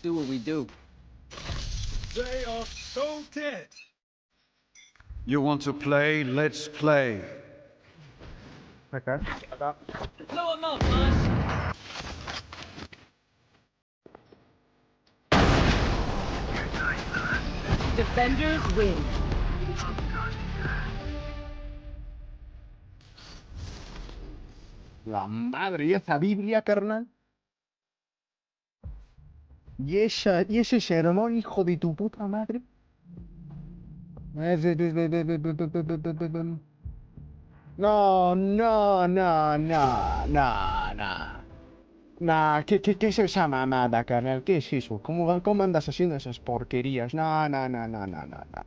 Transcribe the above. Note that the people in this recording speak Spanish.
do what we do. They are so dead. You want to play? Let's play. Acá. Blow him up, man. Defenders win. La madre, ¿y esa Biblia, carnal? ¿Y ese sermón, hijo de tu puta madre? No, no, no, no, no, no. Nah, ¿qué es esa mamada, carnal? ¿Qué es eso? ¿Cómo andas haciendo esas porquerías? No, no, no, no, no, no, no.